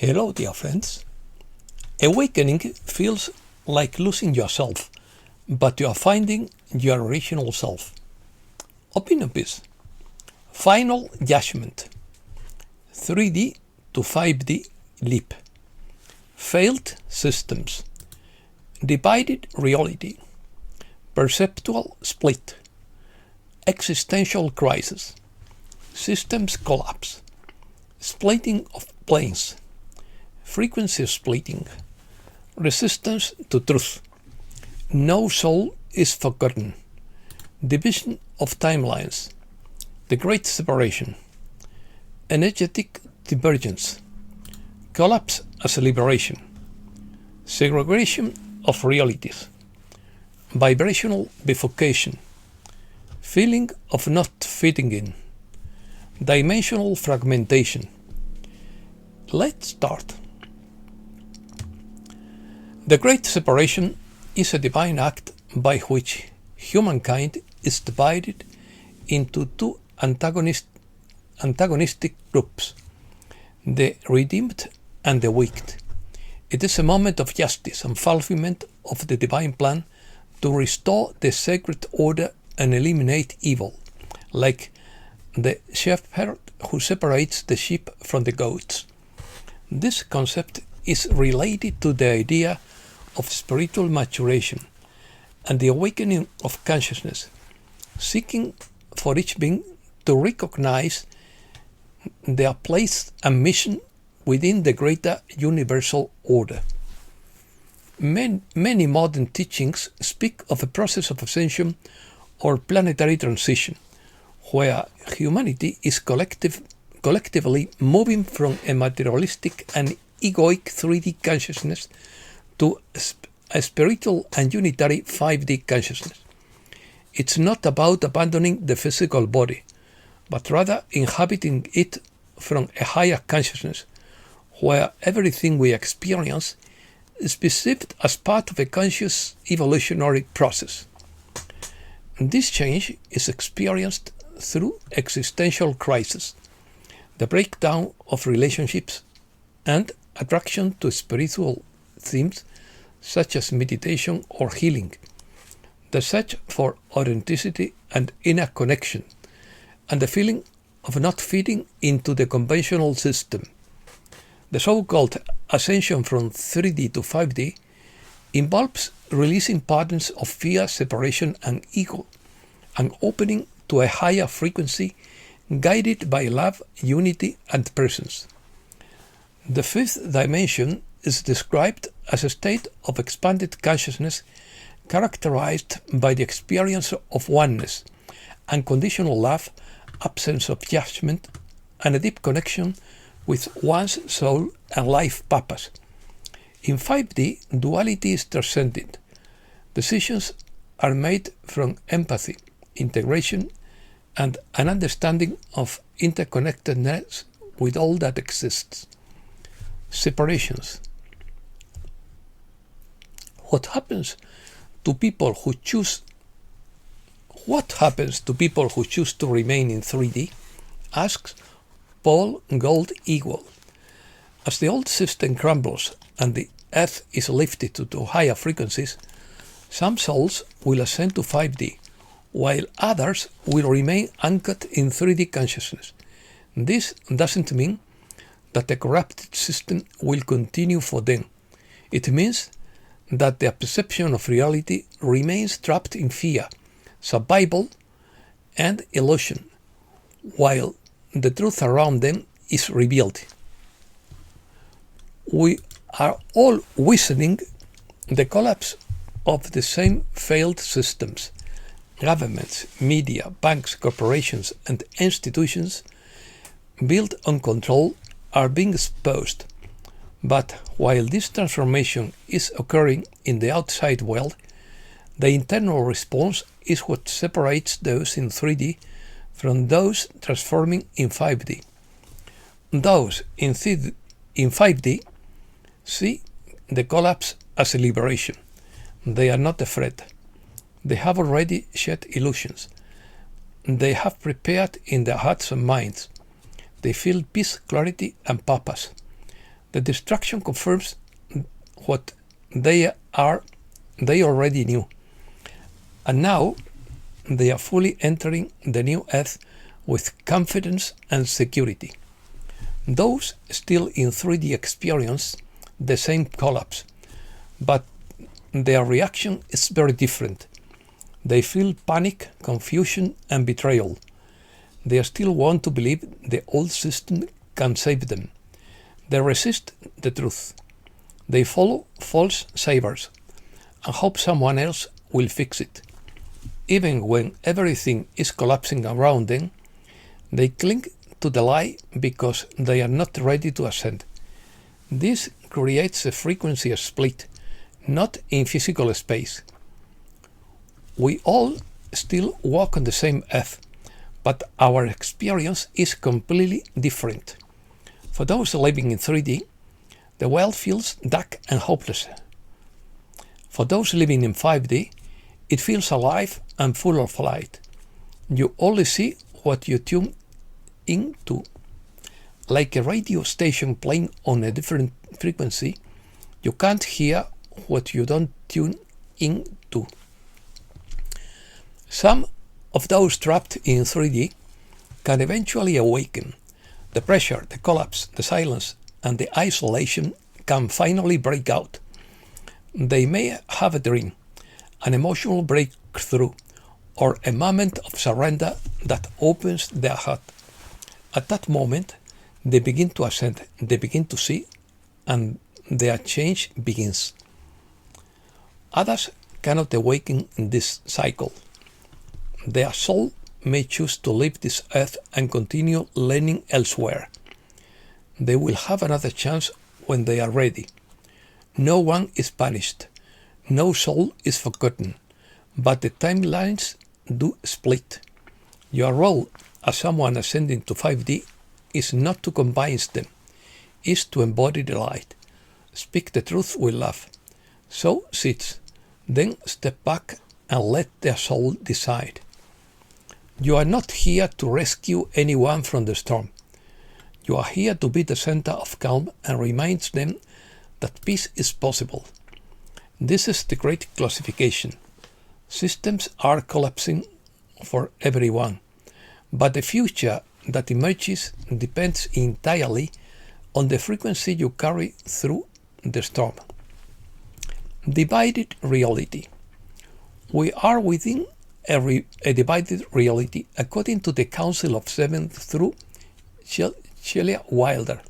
Hello, dear friends. Awakening feels like losing yourself, but you are finding your original self. Opinion piece. Final Judgement. 3D to 5D leap. Failed systems. Divided reality. Perceptual split. Existential crisis. Systems collapse. Splitting of planes. Frequency splitting. Resistance to truth. No soul is forgotten. Division of timelines. The great separation. Energetic divergence. Collapse as a liberation. Segregation of realities. Vibrational bifurcation. Feeling of not fitting in. Dimensional fragmentation. Let's start. The Great Separation is a divine act by which humankind is divided into two antagonistic groups, the redeemed and the wicked. It is a moment of justice and fulfillment of the divine plan to restore the sacred order and eliminate evil, like the shepherd who separates the sheep from the goats. This concept is related to the idea of spiritual maturation and the awakening of consciousness, seeking for each being to recognize their place and mission within the greater universal order. Many modern teachings speak of a process of ascension or planetary transition, where humanity is collectively moving from a materialistic and egoic 3D consciousness to a spiritual and unitary 5D consciousness. It's not about abandoning the physical body, but rather inhabiting it from a higher consciousness, where everything we experience is perceived as part of a conscious evolutionary process. This change is experienced through existential crisis, the breakdown of relationships, and attraction to spiritual themes such as meditation or healing, the search for authenticity and inner connection, and the feeling of not fitting into the conventional system. The so-called ascension from 3D to 5D involves releasing patterns of fear, separation, and ego, and opening to a higher frequency guided by love, unity, and presence. The fifth dimension is described as a state of expanded consciousness characterized by the experience of oneness, unconditional love, absence of judgment, and a deep connection with one's soul and life purpose. In 5D, duality is transcended. Decisions are made from empathy, integration, and an understanding of interconnectedness with all that exists. Separations. What happens to people who choose to remain in 3D? Asks Paul Gold-Eagle. As the old system crumbles and the earth is lifted to higher frequencies, some souls will ascend to 5D, while others will remain anchored in 3D consciousness. This doesn't mean that the corrupted system will continue for them. It means that their perception of reality remains trapped in fear, survival, and illusion, while the truth around them is revealed. We are all witnessing the collapse of the same failed systems. Governments, media, banks, corporations, and institutions built on control are being exposed. But while this transformation is occurring in the outside world, the internal response is what separates those in 3D from those transforming in 5D. Those in 5D see the collapse as a liberation. They are not afraid. They have already shed illusions. They have prepared in their hearts and minds. They feel peace, clarity, and purpose. The destruction confirms what they already knew. And now they are fully entering the new Earth with confidence and security. Those still in 3D experience the same collapse, but their reaction is very different. They feel panic, confusion, and betrayal. They still want to believe the old system can save them. They resist the truth. They follow false savers and hope someone else will fix it. Even when everything is collapsing around them, they cling to the lie because they are not ready to ascend. This creates a frequency split, not in physical space. We all still walk on the same earth, but our experience is completely different. For those living in 3D, the world feels dark and hopeless. For those living in 5D, it feels alive and full of light. You only see what you tune into. Like a radio station playing on a different frequency, you can't hear what you don't tune into. Some of those trapped in 3D can eventually awaken. The pressure, the collapse, the silence, and the isolation can finally break out. They may have a dream, an emotional breakthrough, or a moment of surrender that opens their heart. At that moment, they begin to ascend, they begin to see, and their change begins. Others cannot awaken in this cycle. Their soul may choose to leave this earth and continue learning elsewhere. They will have another chance when they are ready. No one is punished. No soul is forgotten. But the timelines do split. Your role as someone ascending to 5D is not to convince them, is to embody the light. Speak the truth with love. So sit, then step back and let their soul decide. You are not here to rescue anyone from the storm. You are here to be the center of calm and remind them that peace is possible. This is the great classification. Systems are collapsing for everyone, but the future that emerges depends entirely on the frequency you carry through the storm. Divided reality. We are within a divided reality according to the Council of Seven through Celia Wilder.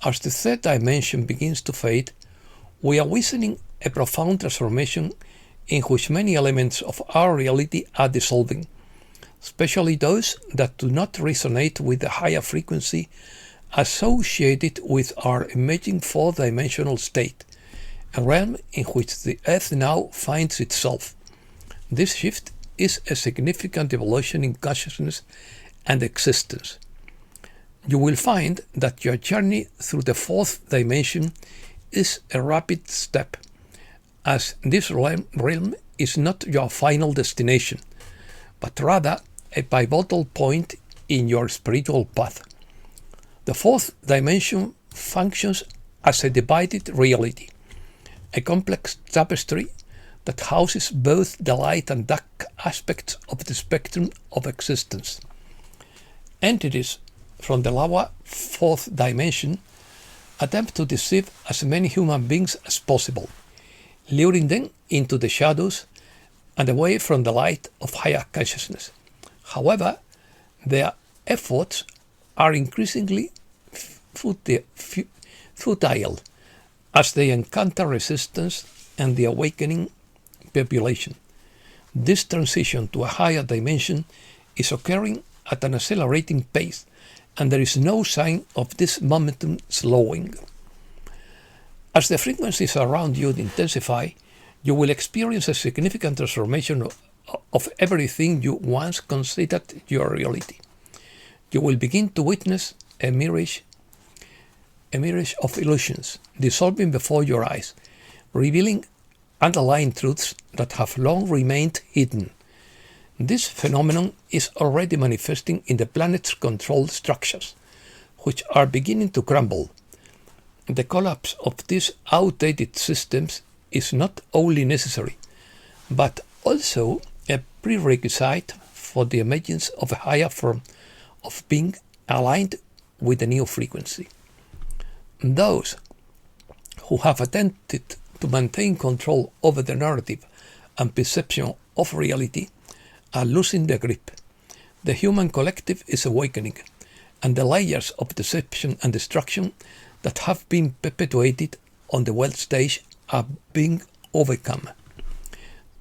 As the third dimension begins to fade, we are witnessing a profound transformation in which many elements of our reality are dissolving, especially those that do not resonate with the higher frequency associated with our emerging fourth-dimensional state, a realm in which the Earth now finds itself. This shift is a significant evolution in consciousness and existence. You will find that your journey through the fourth dimension is a rapid step, as this realm is not your final destination, but rather a pivotal point in your spiritual path. The fourth dimension functions as a divided reality, a complex tapestry that houses both the light and dark aspects of the spectrum of existence. Entities from the lower fourth dimension attempt to deceive as many human beings as possible, luring them into the shadows and away from the light of higher consciousness. However, their efforts are increasingly futile as they encounter resistance and the awakening population. This transition to a higher dimension is occurring at an accelerating pace, and there is no sign of this momentum slowing. As the frequencies around you intensify, you will experience a significant transformation of everything you once considered your reality. You will begin to witness a mirage of illusions dissolving before your eyes, revealing underlying truths that have long remained hidden. This phenomenon is already manifesting in the planet's control structures, which are beginning to crumble. the collapse of these outdated systems is not only necessary, but also a prerequisite for the emergence of a higher form of being aligned with a new frequency. Those who have attempted to maintain control over the narrative and perception of reality are losing their grip. The human collective is awakening, and the layers of deception and destruction that have been perpetuated on the world stage are being overcome.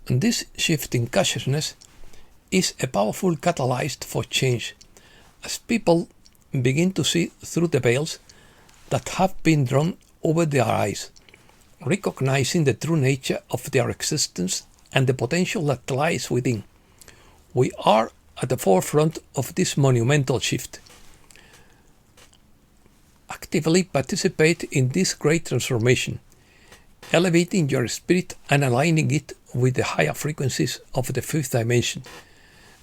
And this shift in consciousness is a powerful catalyst for change, as people begin to see through the veils that have been drawn over their eyes, recognizing the true nature of their existence and the potential that lies within. We are at the forefront of this monumental shift. Actively participate in this great transformation, elevating your spirit and aligning it with the higher frequencies of the fifth dimension.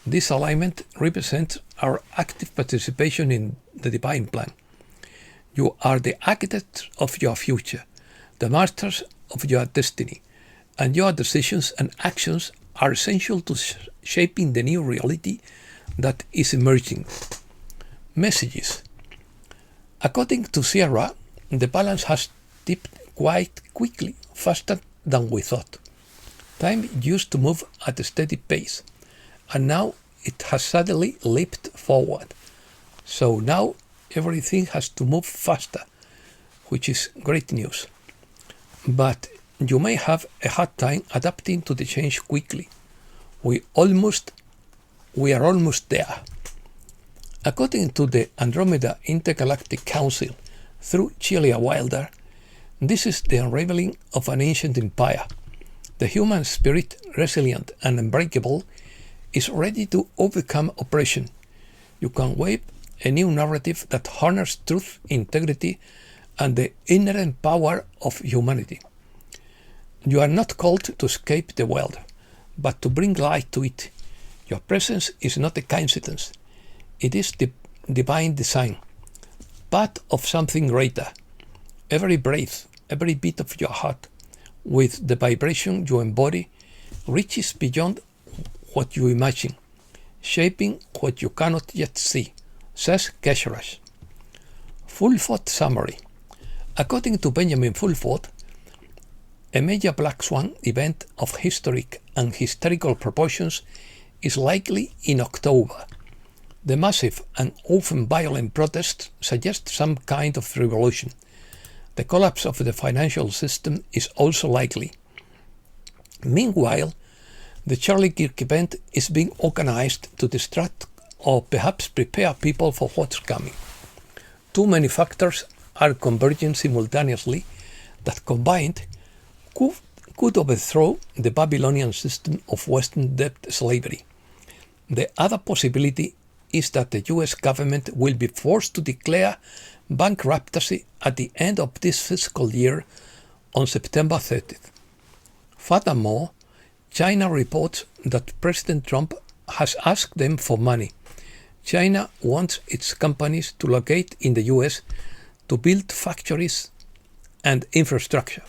This alignment represents our active participation in the divine plan. You are the architects of your future, the masters of your destiny, and your decisions and actions are essential to shaping the new reality that is emerging. Messages. According to Sierra, the balance has tipped quite quickly, faster than we thought. Time used to move at a steady pace, and now it has suddenly leaped forward. So now everything has to move faster, which is great news. But you may have a hard time adapting to the change quickly. We are almost there. According to the Andromeda Intergalactic Council through Celia Wilder, this is the unraveling of an ancient empire. The human spirit, resilient and unbreakable, is ready to overcome oppression. You can wave a new narrative that honors truth, integrity, and the inherent power of humanity. You are not called to escape the world, but to bring light to it. Your presence is not a coincidence. It is the divine design, part of something greater. Every breath, every beat of your heart, with the vibration you embody, reaches beyond what you imagine, shaping what you cannot yet see, says Geshe. Fulford summary. According to Benjamin Fulford, a major black swan event of historic and hysterical proportions is likely in October. The massive and often violent protests suggest some kind of revolution. The collapse of the financial system is also likely. Meanwhile, the Charlie Kirk event is being organized to distract or perhaps prepare people for what's coming. Too many factors are converging simultaneously that combined could overthrow the Babylonian system of Western debt slavery. The other possibility is that the US government will be forced to declare bankruptcy at the end of this fiscal year on September 30th. Furthermore, China reports that President Trump has asked them for money. China wants its companies to locate in the US to build factories and infrastructure,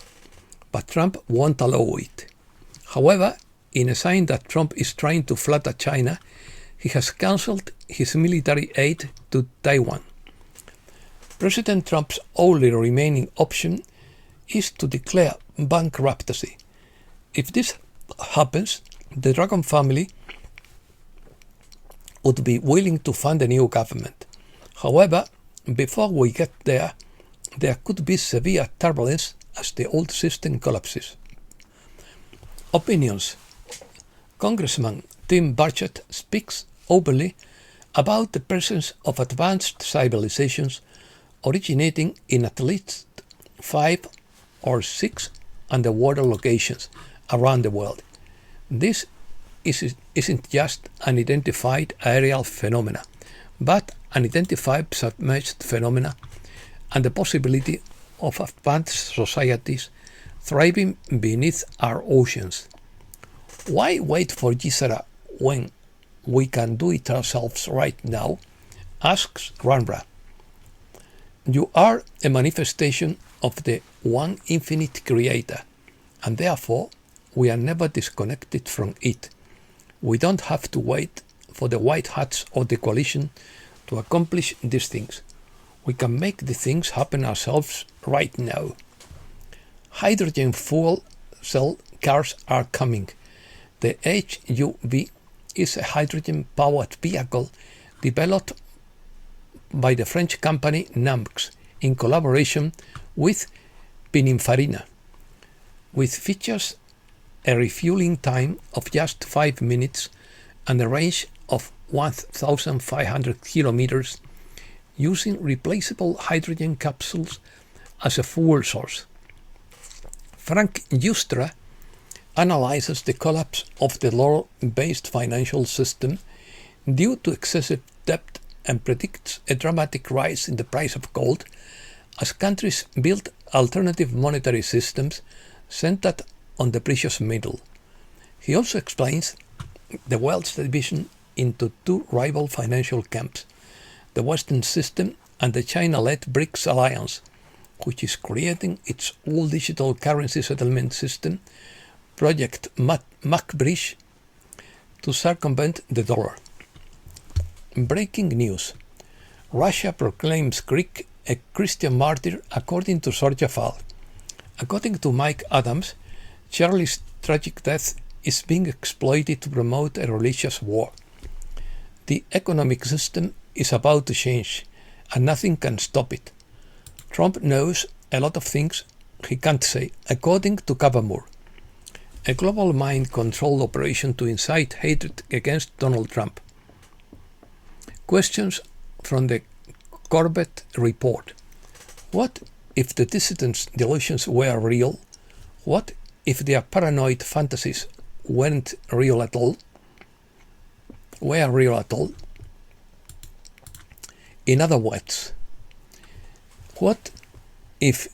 but Trump won't allow it. However, in a sign that Trump is trying to flatter China, he has cancelled his military aid to Taiwan. President Trump's only remaining option is to declare bankruptcy. If this happens, the Dragon family would be willing to fund a new government. However, before we get there, there could be severe turbulence as the old system collapses. Opinions. Congressman Tim Burchett speaks openly about the presence of advanced civilizations originating in at least 5 or 6 underwater locations around the world. This isn't just an identified aerial phenomena, but an identified submerged phenomena and the possibility of advanced societies thriving beneath our oceans. Why wait for Gisera when we can do it ourselves right now? Asks Ranra. You are a manifestation of the one infinite creator, and therefore we are never disconnected from it. We don't have to wait for the white hats or the coalition to accomplish these things. We can make the things happen ourselves right now. Hydrogen fuel cell cars are coming. The HUV is a hydrogen-powered vehicle developed by the French company Namx in collaboration with Pininfarina, with features a refueling time of just 5 minutes and a range of 1,500 kilometers using replaceable hydrogen capsules as a fuel source. Frank Justra analyzes the collapse of the dollar-based financial system due to excessive debt and predicts a dramatic rise in the price of gold as countries build alternative monetary systems centered on the precious metal. He also explains the wealth division into two rival financial camps, the Western system and the China-led BRICS alliance, which is creating its all-digital currency settlement system, Project MacBridge, to circumvent the dollar. Breaking news. Russia proclaims Greek a Christian martyr according to Sorja Fall. According to Mike Adams, Charlie's tragic death is being exploited to promote a religious war. The economic system is about to change, and nothing can stop it. Trump knows a lot of things he can't say, according to Kavamur, a global mind control operation to incite hatred against Donald Trump. Questions from the Corbett report. What if the dissidents' delusions were real? What if their paranoid fantasies weren't real at all? In other words, what if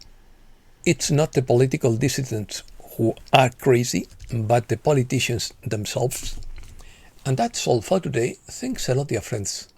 it's not the political dissidents who are crazy, but the politicians themselves? And that's all for today. Thanks a lot, dear friends.